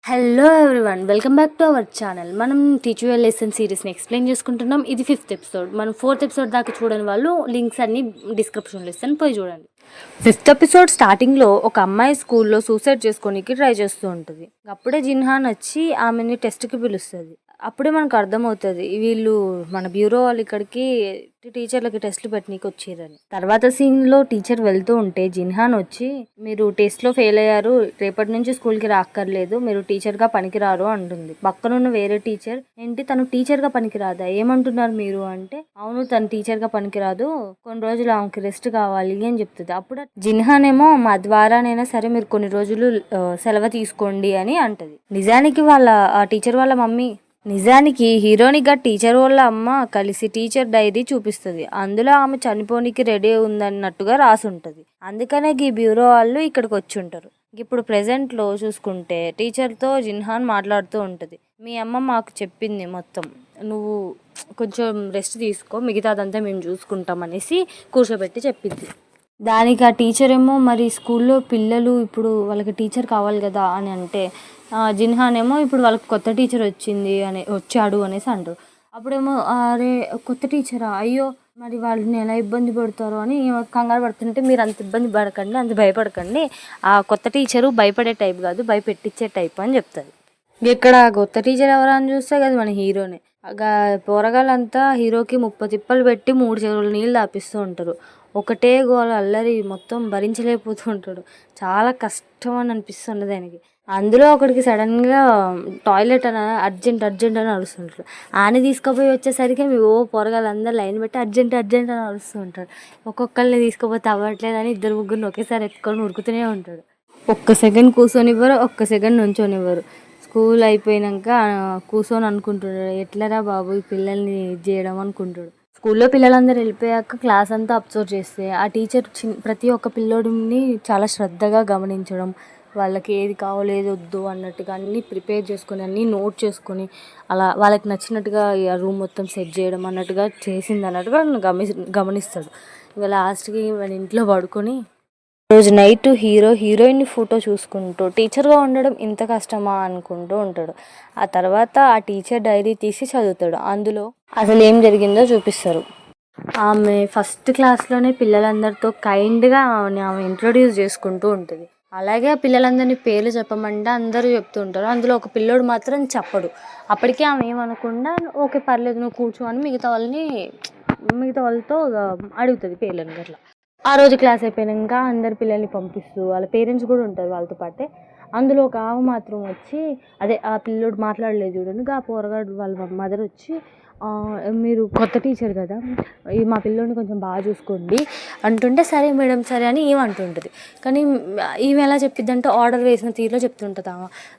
Hello everyone, welcome back to our channel. మనం టీచువల్ lesson సిరీస్ని explain చేసుకుంటున్నాం. ఇది 5th ఎపిసోడ్. మనం 4th ఎపిసోడ్ దాకా చూడని వాళ్ళు లింక్స్ అన్ని డిస్క్రిప్షన్లో ఇస్తాను, పోయి చూడండి. 5th ఎపిసోడ్ స్టార్టింగ్లో ఒక అమ్మాయి స్కూల్లో సూసైడ్ చేసుకోనికి ట్రై చేస్తూ ఉంటుంది. అప్పుడే జిన్హాన్ వచ్చి ఆమెని టెస్ట్కి పిలుస్తుంది. అప్పుడే మనకు అర్థమవుతుంది వీళ్ళు మన బ్యూరో వాళ్ళు ఇక్కడికి టీచర్లకి టెస్ట్లు పెట్టనీకి వచ్చారని. తర్వాత సీన్లో టీచర్ వెళ్తూ ఉంటే జిన్హాన్ వచ్చి, మీరు టెస్ట్లో ఫెయిల్ అయ్యారు, రేపటి నుంచి స్కూల్కి రాక్కర్లేదు, మీరు టీచర్గా పనికిరారు అంటుంది. పక్కనున్న వేరే టీచర్, ఏంటి తను టీచర్గా పనికిరాదా, ఏమంటున్నారు మీరు అంటే, అవును తను టీచర్గా పనికిరాదు, కొన్ని రోజులు ఆమెకి రెస్ట్ కావాలి అని చెప్తుంది. అప్పుడు జిన్హాన్ ఏమో, మా ద్వారానైనా సరే మీరు కొన్ని రోజులు సెలవు తీసుకోండి అని అంటది. నిజానికి వాళ్ళ టీచర్ వాళ్ళ మమ్మీ హీరోనిగా టీచర్ వాళ్ళ అమ్మ కలిసి టీచర్ డైరీ చూపిస్తుంది. అందులో ఆమె చనిపోనికి రెడీ ఉందన్నట్టుగా రాసి ఉంటుంది. అందుకనే ఈ బ్యూరో వాళ్ళు ఇక్కడికి వచ్చి ఉంటారు. ఇప్పుడు ప్రెజెంట్లో చూసుకుంటే టీచర్తో జిన్హాన్ మాట్లాడుతూ ఉంటుంది. మీ అమ్మ మాకు చెప్పింది మొత్తం, నువ్వు కొంచెం రెస్ట్ తీసుకో, మిగతాదంతా మేము చూసుకుంటాం అనేసి కూర్చోబెట్టి చెప్పింది. దానికి ఆ టీచర్ ఏమో, మరి స్కూల్లో పిల్లలు ఇప్పుడు వాళ్ళకి టీచర్ కావాలి కదా అని అంటే, జిన్హాన్ ఏమో ఇప్పుడు వాళ్ళకి కొత్త టీచర్ వచ్చాడు అనేసి అంటారు. అప్పుడేమో, అరే కొత్త టీచరా, అయ్యో మరి వాళ్ళని ఎలా ఇబ్బంది పడతారో అని కంగారు పడుతుంటే, మీరు అంత ఇబ్బంది పడకండి, అంత భయపడకండి, ఆ కొత్త టీచరు భయపడే టైప్ కాదు, భయపెట్టించే టైప్ అని చెప్తారు. ఇక్కడ కొత్త టీచర్ ఎవరని చూస్తే కదా మన హీరోనే. పోరగాళ్ళంతా హీరోకి 30 తిప్పలు పెట్టి 3 చెరువులు నీళ్ళు తాపిస్తూ ఉంటారు. ఒకటే గోల అల్లరి మొత్తం భరించలేకపోతూ ఉంటాడు. చాలా కష్టం అని అనిపిస్తుండదు ఆయనకి. అందులో ఒకడికి సడన్గా టాయిలెట్ అని అర్జెంట్ అని అరుస్తుంటాడు. ఆయన తీసుకుపోయి వచ్చేసరికి పోరగాళ్ళు అందరూ లైన్ పెట్టి అర్జెంట్ అని అరుస్తూ ఉంటాడు. ఒక్కొక్కరిని తీసుకుపోతే అవ్వట్లేదని 2-3 ఒకేసారి ఎత్తుకొని ఉరుకుతూనే ఉంటాడు. ఒక్క సెకండ్ కూర్చొనివ్వరు, ఒక్క సెకండ్ నుంచొనివ్వరు. స్కూల్ అయిపోయాక కూర్చొని అనుకుంటున్నాడు, ఎట్లరా బాబు ఈ పిల్లల్ని చేయడం అనుకుంటాడు. స్కూల్లో పిల్లలందరూ వెళ్ళిపోయాక క్లాస్ అంతా అబ్జర్వ్ చేస్తే ఆ టీచర్ ప్రతి ఒక్క పిల్లోడిని చాలా శ్రద్ధగా గమనించడం, వాళ్ళకి ఏది కావాలో ఏది వద్దు అన్నట్టుగా అన్నీ ప్రిపేర్ చేసుకొని అన్నీ నోట్ చేసుకొని అలా వాళ్ళకి నచ్చినట్టుగా ఆ రూమ్ మొత్తం సెట్ చేయడం అన్నట్టుగా చేసింది అన్నట్టుగా గమనిస్తాడు. ఇక లాస్ట్కి వాళ్ళ ఇంట్లో పడుకొని రోజు నైట్ హీరోయిన్ ఫోటో చూసుకుంటూ టీచర్గా ఉండడం ఇంత కష్టమా అనుకుంటూ ఉంటాడు. ఆ తర్వాత ఆ టీచర్ డైరీ తీసి చదువుతాడు. అందులో అసలు ఏం జరిగిందో చూపిస్తారు. ఆమె ఫస్ట్ క్లాస్లోనే పిల్లలందరితో కైండ్గా ఆమె ఇంట్రొడ్యూస్ చేసుకుంటూ ఉంటుంది. అలాగే ఆ పిల్లలందరినీ పేర్లు చెప్పమంటే అందరూ చెప్తూ ఉంటారు. అందులో ఒక పిల్లోడు మాత్రం చెప్పడు. అప్పటికే ఆమె ఏమనకుండా, ఓకే పర్లేదు నువ్వు కూర్చో అని మిగతా వాళ్ళతో అడుగుతుంది పేర్లను. అట్లా ఆ రోజు క్లాస్ అయిపోయాక అందరు పిల్లల్ని పంపిస్తూ వాళ్ళ పేరెంట్స్ కూడా ఉంటారు వాళ్ళతో పాటే. అందులో ఒక ఆమె మాత్రం వచ్చి, అదే ఆ పిల్లోడు మాట్లాడలేదు చూడండి, ఆ పోరగాడు వాళ్ళ మదర్ వచ్చి, మీరు కొత్త టీచర్ కదా, మా పిల్లోడిని కొంచెం బాగా చూసుకోండి అంటుంటే, సరే మేడం సరే అని అంటుంటుంది. కానీ ఈమె ఎలా చెప్పిద్ది అంటే, ఆర్డర్ వేసిన తీరులో చెప్తుంటుంది.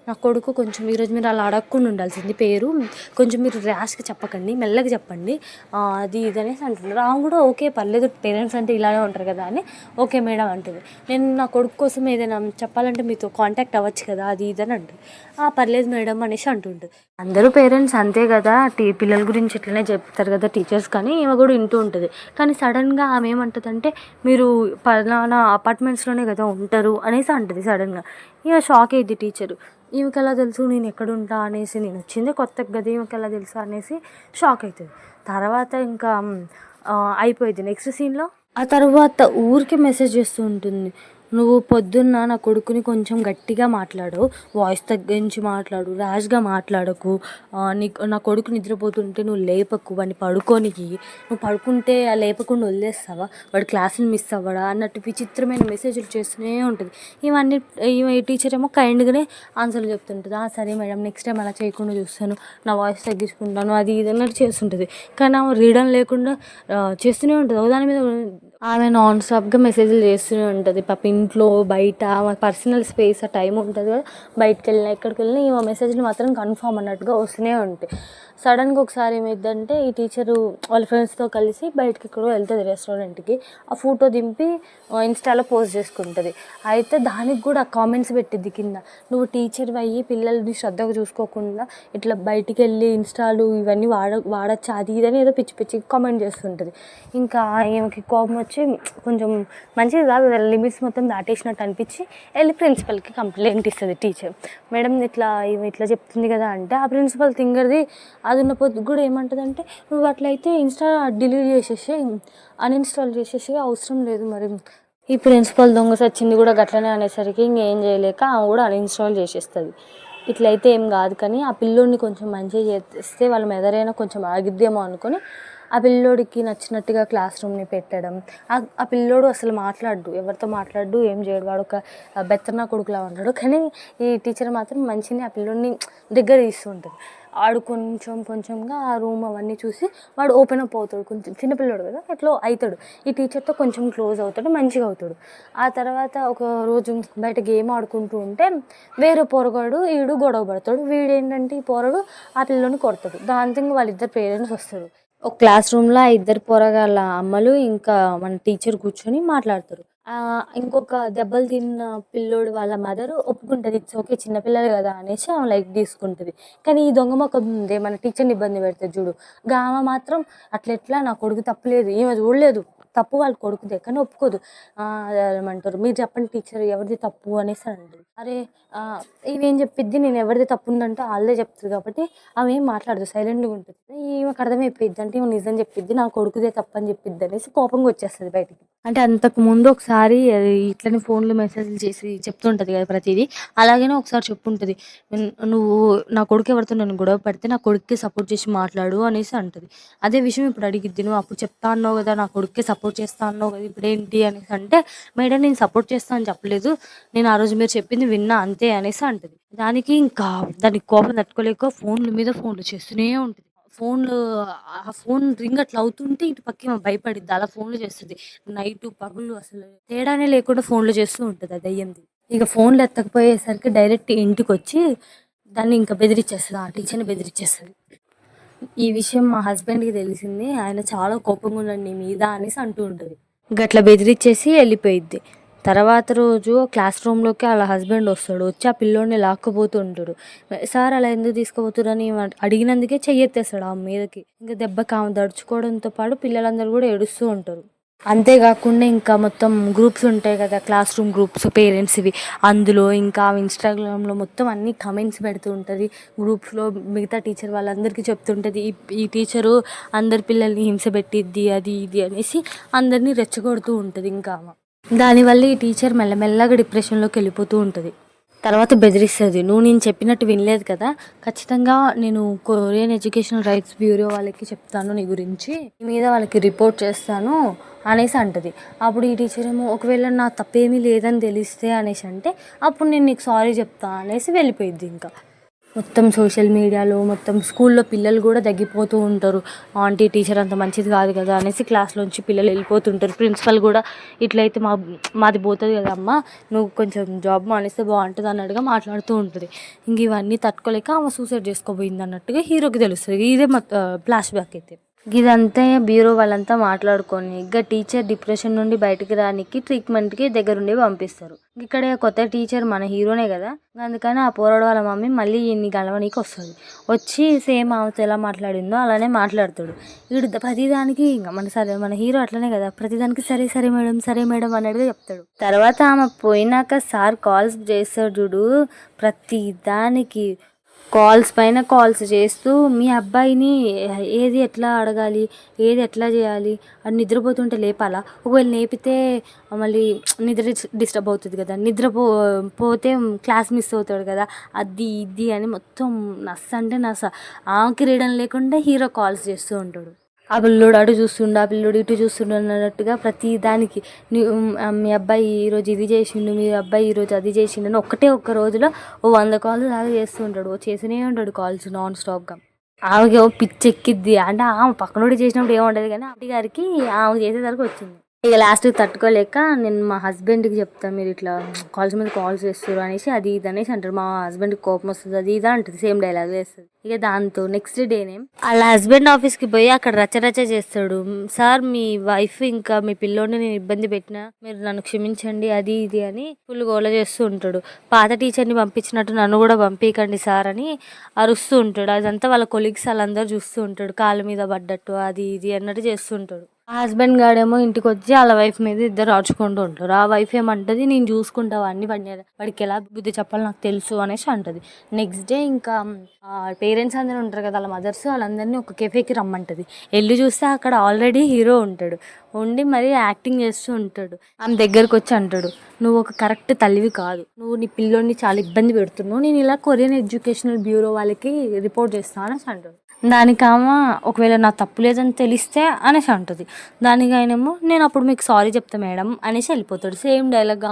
నా కొడుకు కొంచెం ఈరోజు మీరు అలా అడగకుండా ఉండాల్సింది, పేరు కొంచెం మీరు ర్యాష్గా చెప్పకండి, మెల్లగా చెప్పండి, అది ఇది అనేసి అంటున్నారు. ఆమె కూడా ఓకే పర్లేదు, పేరెంట్స్ అంటే ఇలానే ఉంటారు కదా అని ఓకే మేడం అంటుంది. నేను నా కొడుకు కోసం ఏదైనా చెప్పాలంటే మీతో కాంటాక్ట్ అవ్వచ్చు కదా, అది ఇది అని అంటుంది. పర్లేదు మేడం అనేసి అంటుంటుంది. అందరూ పేరెంట్స్ అంతే కదా, పిల్లల గురించి ఇట్లనే చెప్తారు కదా టీచర్స్, కానీ ఈమె కూడా వింటూ ఉంటుంది. కానీ సడన్గా ఆమె ఏమంటుందంటే, మీరు పలానా అపార్ట్మెంట్స్లోనే కదా ఉంటారు అనేసి అంటుంది సడన్గా. ఇక షాక్ అయ్యిద్ది టీచరు. ఈమెకి ఎలా తెలుసు నేను ఎక్కడ ఉంటా అనేసి, నేను వచ్చిందే కొత్త కదా ఈమెకి ఎలా తెలుసు అనేసి షాక్ అవుతుంది. తర్వాత ఇంకా అయిపోయింది. నెక్స్ట్ సీన్లో ఆ తర్వాత ఊరికి మెసేజ్ చేస్తూ ఉంటుంది, నువ్వు పొద్దున్న నా కొడుకుని కొంచెం గట్టిగా మాట్లాడు, వాయిస్ తగ్గించి మాట్లాడు, ర్యాష్గా మాట్లాడకు, నా కొడుకు నిద్రపోతుంటే నువ్వు లేపకు, వాడిని పడుకోనికి, నువ్వు పడుకుంటే లేపకుండా వదిలేస్తావా, వాడు క్లాసులు మిస్ అవ్వడా అన్నట్టు విచిత్రమైన మెసేజ్లు చేస్తూనే ఉంటుంది. ఈమె టీచర్ ఏమో కైండ్గానే ఆన్సర్లు చెప్తుంటుంది. సరే మేడం నెక్స్ట్ టైం అలా చేయకుండా చూస్తాను, నా వాయిస్ తగ్గించుకుంటాను, అది ఇది అన్నట్టు చేస్తుంటుంది. కానీ ఆమె రీడన్ లేకుండా చేస్తూనే ఉంటుంది. ఒకదాని మీద ఆమె నాన్ స్టాప్గా మెసేజ్లు చేస్తూనే ఉంటుంది. పాప ఇంట్లో బయట పర్సనల్ స్పేస్ ఆ టైం ఉంటుంది కదా, బయటకు వెళ్ళినా ఎక్కడికి వెళ్ళినా ఈమె మెసేజ్లు మాత్రం కన్ఫామ్ అన్నట్టుగా వస్తూనే ఉంటాయి. సడన్గా ఒకసారి ఏమైందంటే, ఈ టీచరు వాళ్ళ ఫ్రెండ్స్తో కలిసి బయటకి ఎక్కడో వెళ్తుంది రెస్టారెంట్కి. ఆ ఫోటో దింపి ఇన్స్టాలో పోస్ట్ చేసుకుంటుంది. అయితే దానికి కూడా కామెంట్స్ పెట్టిద్ది కింద, నువ్వు టీచర్ అయ్యి పిల్లల్ని శ్రద్ధగా చూసుకోకుండా ఇట్లా బయటికి వెళ్ళి ఇన్స్టాలు ఇవన్నీ వాడచ్చా, అది ఇదని ఏదో పిచ్చి పిచ్చి కామెంట్ చేస్తుంటుంది. ఇంకా ఈమెకి కోపం వచ్చి వచ్చి కొంచెం మంచిది కాదు, లిమిట్స్ మొత్తం దాటేసినట్టు అనిపించి వెళ్ళి ప్రిన్సిపల్కి కంప్లైంట్ ఇస్తుంది టీచర్. మేడం ఇట్లా ఇట్లా చెప్తుంది కదా అంటే, ఆ ప్రిన్సిపల్ తింగర్ది అది ఉన్న పొద్దు కూడా ఏమంటుందంటే, నువ్వు అట్లయితే ఇన్స్టా డిలీట్ చేసేసి అన్ఇన్స్టాల్ చేసేసి, అవసరం లేదు. మరి ఈ ప్రిన్సిపల్ దొంగ సచ్చింది కూడా గట్లనే అనేసరికి ఇంకేం చేయలేక ఆమె కూడా అన్ఇన్స్టాల్ చేసేస్తుంది. ఇట్లయితే ఏం కాదు కానీ ఆ పిల్లోడిని కొంచెం మంచిగా చేస్తే వాళ్ళ మెదరైనా కొంచెం ఆగిద్దేమో అనుకొని ఆ పిల్లోడికి నచ్చినట్టుగా క్లాస్ రూమ్ని పెట్టడం. ఆ పిల్లోడు అసలు మాట్లాడు, ఎవరితో మాట్లాడు, ఏం చేయడు, వాడు ఒక బెత్తనా కొడుకులా ఉంటాడు. కానీ ఈ టీచర్ మాత్రం మంచిగా ఆ పిల్లోడిని దగ్గర తీస్తూ ఉంటుంది. వాడు కొంచెం కొంచెంగా ఆ రూమ్ అవన్నీ చూసి వాడు ఓపెన్ అప్ అవుతాడు. కొంచెం చిన్నపిల్లోడు కదా, ఎట్లా అవుతాడు, ఈ టీచర్తో కొంచెం క్లోజ్ అవుతాడు, మంచిగా అవుతాడు. ఆ తర్వాత ఒక రోజు బయట గేమ్ ఆడుకుంటూ ఉంటే వేరే పోరగాడు వీడు గొడవ పడతాడు. వీడేంటంటే ఈ పోరడు ఆ పిల్లోని కొడతాడు. దాంతో వాళ్ళిద్దరు పేరెంట్స్ వస్తారు. ఒక క్లాస్ రూమ్లో ఆ ఇద్దరు పోరగాళ్ళ అమ్మలు ఇంకా మన టీచర్ కూర్చొని మాట్లాడతారు. ఇంకొక దెబ్బలు తిన్న పిల్లోడు వాళ్ళ మదర్ ఒప్పుకుంటుంది, ఇట్స్ ఓకే చిన్నపిల్లలు కదా అనేసి ఆమె లైక్ తీసుకుంటుంది. కానీ ఈ దొంగ మొక్క ఉంది మన టీచర్ని ఇబ్బంది పెడుతుంది చూడు, ఆమె మాత్రం అట్లెట్లా, నా కొడుకు తప్పులేదు, ఏమో చూడలేదు, తప్పు వాళ్ళ కొడుకుదే కానీ ఒప్పుకోదు. ఏమంటారు, మీరు చెప్పండి టీచర్ ఎవరిది తప్పు అనేసి అంటుంది. అరే ఇవేం చెప్పిద్ది, నేను ఎవరిది తప్పు ఉందంటే వాళ్ళే చెప్తుంది కాబట్టి ఆమె ఏం మాట్లాడదు, సైలెంట్గా ఉంటుంది. ఈమెకు అర్థమైపోయిద్ది, అంటే ఈమె నిజం చెప్పిద్ది, నా కొడుకుదే తప్పు అని చెప్పిద్ది అనేసి కోపంగా వచ్చేస్తుంది బయటికి. అంటే అంతకు ముందు ఒకసారి ఇట్లనే ఫోన్లో మెసేజ్లు చేసి చెప్తుంటుంది కదా ప్రతిదీ, అలాగనే ఒకసారి చెప్పుంటుంది, నువ్వు నా కొడుకు ఎవరితో నన్ను గొడవ పడితే నా కొడుక్కి సపోర్ట్ చేసి మాట్లాడు అనేసి అంటుంది. అదే విషయం ఇప్పుడు అడిగిద్ది, నువ్వు అప్పుడు చెప్తా అన్నావు కదా, నా కొడుక్కి సపోర్ట్ చేస్తా అన్నావు కదా, ఇప్పుడు ఏంటి అనేసి అంటే, మేడం నేను సపోర్ట్ చేస్తా అని చెప్పలేదు, నేను ఆ రోజు మీరు చెప్పింది విన్నా అంతే అనేసి అంటుంది. దానికి ఇంకా దానికి కోపం తట్టుకోలేక ఫోన్ల మీద ఫోన్లు చేస్తూనే ఉంటుంది. ఆ ఫోన్ రింగ్ అట్లా అవుతుంటే ఇటు పక్క భయపడిద్ది, అలా ఫోన్లు చేస్తుంది. నైట్ పగులు అసలు తేడానే లేకుండా ఫోన్లు చేస్తూ ఉంటుంది అది దయ్యంది. ఇక ఫోన్లు ఎత్తకపోయేసరికి డైరెక్ట్ ఇంటికి వచ్చి దాన్ని ఇంకా బెదిరించేస్తుంది, ఆ టీచర్ని బెదిరించేస్తుంది. ఈ విషయం మా హస్బెండ్కి తెలిసింది, ఆయన చాలా కోపంగా ఉన్నాడు నీ మీద అనేసి అంటూ ఉంటుంది. గట్లా బెదిరించేసి వెళ్ళిపోయిద్ది. తర్వాత రోజు క్లాస్ రూమ్లోకి వాళ్ళ హస్బెండ్ వస్తాడు, వచ్చి ఆ పిల్లోడిని లాక్కుపోతూ ఉంటాడు. సార్ అలా ఎందుకు తీసుకుపోతారని అడిగినందుకే చెయ్యెత్తేస్తాడు ఆమె మీదకి. ఇంకా దెబ్బకి ఆమె దడుచుకోవడంతో పాటు పిల్లలందరూ కూడా ఏడుస్తూ ఉంటారు. అంతేకాకుండా ఇంకా మొత్తం గ్రూప్స్ ఉంటాయి కదా, క్లాస్ రూమ్ గ్రూప్స్ పేరెంట్స్వి, అందులో ఇంకా ఇన్స్టాగ్రామ్లో మొత్తం అన్ని కమెంట్స్ పెడుతూ ఉంటుంది. గ్రూప్స్లో మిగతా టీచర్ వాళ్ళందరికీ చెప్తుంటుంది, ఈ టీచరు అందరి పిల్లల్ని హింస పెట్టిద్ది అది ఇది అనేసి అందరినీ రెచ్చగొడుతూ ఉంటుంది. ఇంకా దానివల్ల ఈ టీచర్ మెల్లమెల్లగా డిప్రెషన్లోకి వెళ్ళిపోతూ ఉంటుంది. తర్వాత బెదిరిస్తుంది, నువ్వు నేను చెప్పినట్టు వినలేదు కదా, ఖచ్చితంగా నేను కొరియన్ ఎడ్యుకేషనల్ రైట్స్ బ్యూరో వాళ్ళకి చెప్తాను నీ గురించి, నీ మీద వాళ్ళకి రిపోర్ట్ చేస్తాను అనేసి అంటుంది. అప్పుడు ఈ టీచర్ ఏమో ఒకవేళ నా తప్పేమీ లేదని తెలిస్తే అనేసి అంటే, అప్పుడు నేను నీకు సారీ చెప్తా అనేసి వెళ్ళిపోయిద్ది. ఇంకా మొత్తం సోషల్ మీడియాలో మొత్తం స్కూల్లో పిల్లలు కూడా తగ్గిపోతూ ఉంటారు, ఆంటీ టీచర్ అంత మంచిది కాదు కదా అనేసి క్లాస్లోంచి పిల్లలు వెళ్ళిపోతుంటారు. ప్రిన్సిపల్ కూడా ఇట్లయితే మాది పోతుంది కదా అమ్మ, నువ్వు కొంచెం జాబ్ మానేస్తే బాగుంటుంది అన్నట్టుగా మాట్లాడుతూ ఉంటుంది. ఇంక ఇవన్నీ తట్టుకోలేక ఆమె సూసైడ్ చేసుకోబోయింది అన్నట్టుగా హీరోకి తెలుస్తుంది. ఇదే ఫ్లాష్ బ్యాక్ అయితే. ఇదంతా బ్యూరో వాళ్ళంతా మాట్లాడుకొని ఇక టీచర్ డిప్రెషన్ నుండి బయటకు రానికి ట్రీట్మెంట్కి దగ్గరుండి పంపిస్తారు. ఇక్కడ కొత్త టీచర్ మన హీరోనే కదా, అందుకని ఆ పోరాడు వాళ్ళ మమ్మీ మళ్ళీ ఈయన్ని గెలవనీకి వస్తుంది. వచ్చి సేమ్ ఆమెతో ఎలా మాట్లాడిందో అలానే మాట్లాడతాడు. వీడు ప్రతిదానికి ఇంకా మన హీరో అట్లనే కదా, ప్రతిదానికి సరే సరే మేడం సరే మేడం అన్నట్టుగా చెప్తాడు. తర్వాత ఆమె పోయినాక సార్ కాల్స్ చేస్తాడు చూడు, ప్రతి దానికి కాల్స్ పైన కాల్స్ చేస్తూ మీ అబ్బాయిని ఏది ఎట్లా అడగాలి, ఏది ఎట్లా చేయాలి, అది నిద్రపోతుంటే లేపాలా, ఒకవేళ లేపితే మళ్ళీ నిద్ర డిస్టర్బ్ అవుతుంది కదా, పోతే క్లాస్ మిస్ అవుతాడు కదా, అది ఇది అని మొత్తం నస అంటే నస. ఆమెకి రీడన్ లేకుండా హీరో కాల్స్ చేస్తూ ఉంటాడు. ఆ పిల్లోడు అటు చూస్తుండు, ఆ పిల్లోడు ఇటు చూస్తుండు అన్నట్టుగా ప్రతి దానికి మీ అబ్బాయి ఈరోజు ఇది చేసిండు, మీ అబ్బాయి ఈరోజు అది చేసిండు అని ఒక్క రోజులో 100 కాల్స్ దాకా చేస్తూ ఉంటాడు. చేస్తూనే ఉంటాడు కాల్స్ నాన్ స్టాప్గా. ఆమెకి పిచ్చి ఎక్కిద్ది, అంటే ఆమె పక్కనోడి చేసినప్పుడు ఏముండదు కానీ ఆంటీ గారికి ఆమె చేసేసరికి వచ్చింది. ఇక లాస్ట్కి తట్టుకోలేక నేను మా హస్బెండ్కి చెప్తాను, మీరు ఇట్లా కాల్స్ మీద కాల్స్ చేస్తారు అనేసి అది ఇది అనేసి అంటారు. మా హస్బెండ్కి కోపం వస్తుంది, అది ఇది అంటుంది, సేమ్ డైలాగ్ వేస్తుంది. ఇక దాంతో నెక్స్ట్ డేనే వాళ్ళ హస్బెండ్ ఆఫీస్కి పోయి అక్కడ రచరచ చేస్తాడు. సార్ మీ వైఫ్ ఇంకా మీ పిల్లోడిని నేను ఇబ్బంది పెట్టినా మీరు నన్ను క్షమించండి అది ఇది అని ఫుల్ గోల చేస్తూ ఉంటాడు. పాత టీచర్ని పంపించినట్టు నన్ను కూడా పంపించండి సార్ అని అరుస్తూ ఉంటాడు. అదంతా వాళ్ళ కొలీగ్స్ వాళ్ళందరూ చూస్తూ ఉంటాడు, కాళ్ళ మీద పడ్డట్టు అది ఇది అన్నట్టు చేస్తూ ఉంటాడు. ఆ హస్బెండ్ గాడేమో ఇంటికి వచ్చి వాళ్ళ వైఫ్ మీద ఇద్దరు అరుచుకుంటూ ఉంటారు. ఆ వైఫ్ ఏమంటది, నేను చూసుకుంటా వాడిని, వాడికి ఎలా బుద్ధి చెప్పాలో నాకు తెలుసు అనేసి అంటది. నెక్స్ట్ డే ఇంకా పేరెంట్స్ అందరూ ఉంటారు కదా, వాళ్ళ మదర్స్ వాళ్ళందరినీ ఒక కెఫేకి రమ్మంటది. వెళ్ళి చూస్తే అక్కడ ఆల్రెడీ హీరో ఉంటాడు. ఉండి మరీ యాక్టింగ్ చేస్తూ ఉంటాడు. ఆమె దగ్గరకు వచ్చి అంటాడు, నువ్వు ఒక కరెక్ట్ తల్లివి కాదు, నువ్వు నీ పిల్లోడిని చాలా ఇబ్బంది పెడుతున్నావు, నేను ఇలా కొరియన్ ఎడ్యుకేషనల్ బ్యూరో వాళ్ళకి రిపోర్ట్ చేస్తాను అనేసి అంటాడు. దానికామా ఒకవేళ నా తప్పు లేదని తెలిస్తే అనేసి అంటుంది. దానికి ఆయనేమో నేను అప్పుడు మీకు సారీ చెప్తా మేడం అనేసి వెళ్ళిపోతాడు. సేమ్ డైలాగ్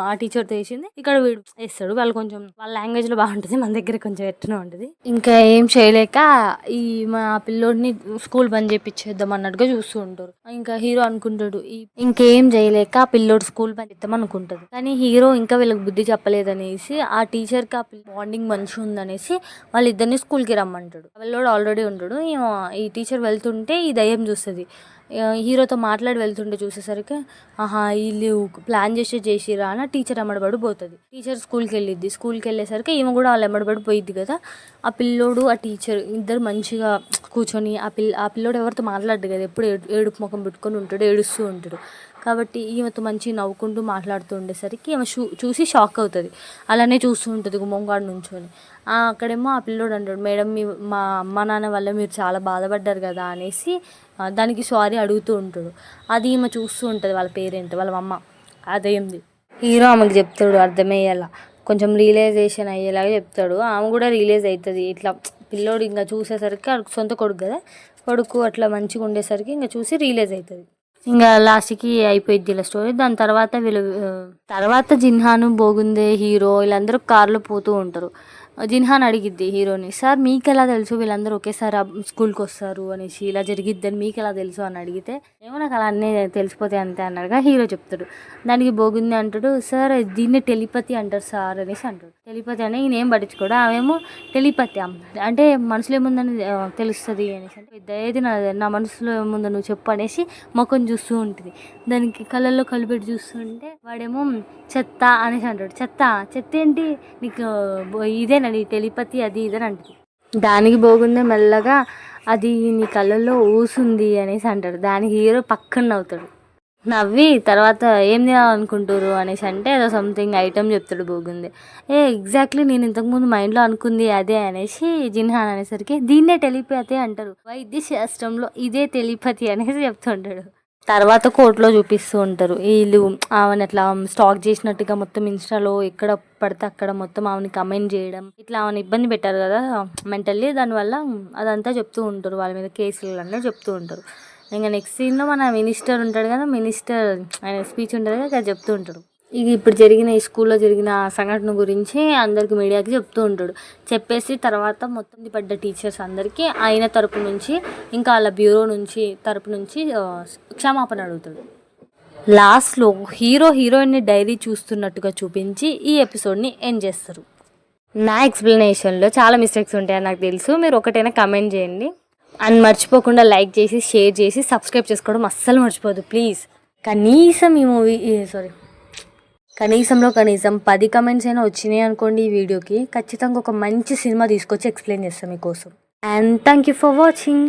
ఆ టీచర్తో వేసింది ఇక్కడ వీడు వేస్తాడు. వాళ్ళు కొంచెం వాళ్ళ లాంగ్వేజ్లో బాగుంటుంది, మన దగ్గర కొంచెం ఎట్టునే ఉంటుంది. ఇంకా ఏం చేయలేక ఈ మా పిల్లోడిని స్కూల్ బంద్ చేయించేద్దాం అన్నట్టుగా చూస్తూ ఉంటారు. ఇంకా హీరో అనుకుంటాడు ఇంకేం చేయలేక ఆ పిల్లోడు స్కూల్ బంద్ చేద్దాం అనుకుంటుంది. కానీ హీరో ఇంకా వీళ్ళకి బుద్ధి చెప్పలేదనేసి ఆ టీచర్కి ఆ బాండింగ్ మంచిగా ఉందనేసి వాళ్ళిద్దరిని స్కూల్కి రమ్మంటాడు. పిల్లోడు ఆల్రెడీ ఉంటాడు. ఈ టీచర్ వెళ్తుంటే ఈ దయ్యం చూస్తుంది. హీరోతో మాట్లాడి వెళ్తుంటే చూసేసరికి వీళ్ళు ప్లాన్ చేసిరా అని టీచర్ ఎమ్మడబడి పోతుంది. టీచర్ స్కూల్కి వెళ్ళిద్ది. స్కూల్కి వెళ్ళేసరికి ఈమె కూడా వాళ్ళు ఎమ్మడబడి పోయిద్ది కదా. ఆ పిల్లోడు ఆ టీచర్ ఇద్దరు మంచిగా కూర్చొని ఆ పిల్లోడు ఎవరితో మాట్లాడదు కదా, ఎప్పుడు ఏడుపు ముఖం పెట్టుకొని ఉంటాడు, ఏడుస్తూ ఉంటాడు. కాబట్టి ఈమెతో మంచిగా నవ్వుకుంటూ మాట్లాడుతూ ఉండేసరికి ఈమె చూసి షాక్ అవుతుంది. అలానే చూస్తూ ఉంటుంది గుమ్మంగాడు నుంచొని. అక్కడేమో ఆ పిల్లోడు అంటాడు, మేడం మా అమ్మ నాన్న వల్ల మీరు చాలా బాధపడ్డారు కదా అనేసి దానికి సారీ అడుగుతూ ఉంటాడు. అది ఈమె చూస్తూ ఉంటుంది, వాళ్ళ పేరెంట్ వాళ్ళ అమ్మ అదేంది. హీరో ఆమెకు చెప్తాడు అర్థమయ్యేలా, కొంచెం రియలైజేషన్ అయ్యేలాగా చెప్తాడు. ఆమె కూడా రియలైజ్ అవుతుంది. ఇట్లా పిల్లోడు ఇంకా చూసేసరికి సొంత కొడుకు కదా, కొడుకు అట్లా మంచిగా ఉండేసరికి ఇంకా చూసి రియలైజ్ అవుతుంది. ఇంకా లాస్ట్కి అయిపోయింది ఇలా స్టోరీ. దాని తర్వాత జిన్హాను, బోగుందే, హీరో వీళ్ళందరూ కార్లో పోతూ ఉంటారు. జిన్హాన్ అడిగిద్ది హీరోని, సార్ మీకు ఎలా తెలుసు వీళ్ళందరూ ఒకేసారి స్కూల్కి వస్తారు అనేసి, ఇలా జరిగిద్దని మీకు ఎలా తెలుసు అని అడిగితే, ఏమో నాకు అలా అన్నీ తెలిసిపోతాయి అంతే అన్నాడుగా హీరో చెప్తాడు. దానికి బోగుందే అంటాడు, సార్ దీన్ని టెలిపతి అంటారు సార్ అనేసి అంటాడు. టెలిపతి అని ఈయన ఏం పట్టించుకోడు. ఆమెమో టెలిపతి అంటే మనసులో ఏముందని తెలుస్తుంది అనేసి అంటే, ఏది నా మనసులో ఏముందో నువ్వు చెప్పు అనేసి ముఖం చూస్తూ ఉంటుంది. దానికి కళ్ళల్లో కలిపెట్టి చూస్తుంటే వాడేమో చెత్త అనేసి అంటాడు. చెత్త ఏంటి నీకు, ఇదేనా నీ టెలిపతి అది ఇదని అంటుంది. దానికి బోగుందే మెల్లగా అది నీ కళ్ళల్లో ఊసుంది అనేసి అంటాడు. దానికి హీరో పక్కన నవ్వుతాడు. నవ్వి తర్వాత ఏం తినాలనుకుంటారు అనేసి అంటే ఏదో సంథింగ్ ఐటమ్ చెప్తాడు బోగుందే. ఎగ్జాక్ట్లీ నేను ఇంతకుముందు మైండ్లో అనుకుంది అదే అనేసి జిన్హాన్ అనేసరికి, దీన్నే టెలిపతి అంటారు, వైద్య శాస్త్రంలో ఇదే టెలిపతి అనేసి చెప్తుంటాడు. తర్వాత కోర్టులో చూపిస్తూ ఉంటారు వీళ్ళు ఆమెను అట్లా స్టాక్ చేసినట్టుగా మొత్తం ఇన్స్టాలో ఎక్కడ పడితే అక్కడ మొత్తం ఆమెని కమెంట్ చేయడం, ఇట్లా ఆమెను ఇబ్బంది పెట్టారు కదా మెంటల్లీ, దానివల్ల అదంతా చెప్తూ ఉంటారు. వాళ్ళ మీద కేసులు అన్నీ చెప్తూ ఉంటారు. ఇంకా నెక్స్ట్ సీన్లో మన మినిస్టర్ ఉంటాడు కదా, మినిస్టర్ ఆయన స్పీచ్ ఉంటుంది కదా, అది చెప్తూ ఉంటాడు. ఇక ఇప్పుడు జరిగిన ఈ స్కూల్లో జరిగిన సంఘటన గురించి అందరికి మీడియాకి చెప్తూ ఉంటాడు. చెప్పేసి తర్వాత మొత్తం పడ్డ టీచర్స్ అందరికీ ఆయన తరపు నుంచి ఇంకా వాళ్ళ బ్యూరో తరపు నుంచి క్షమాపణ అడుగుతాడు. లాస్ట్లో హీరోయిన్ని డైరీ చూస్తున్నట్టుగా చూపించి ఈ ఎపిసోడ్ని ఎండ్ చేస్తారు. నా ఎక్స్ప్లెనేషన్లో చాలా మిస్టేక్స్ ఉంటాయని నాకు తెలుసు. మీరు ఒకటైనా కమెంట్ చేయండి. అండ్ మర్చిపోకుండా లైక్ చేసి, షేర్ చేసి, సబ్స్క్రైబ్ చేసుకోవడం అస్సలు మర్చిపోదు ప్లీజ్. కనీసం 10 కమెంట్స్ అయినా వచ్చినాయి అనుకోండి ఈ వీడియోకి, ఖచ్చితంగా ఒక మంచి సినిమా తీసుకొచ్చి ఎక్స్ప్లెయిన్ చేస్తాను మీకోసం. And thank you for watching.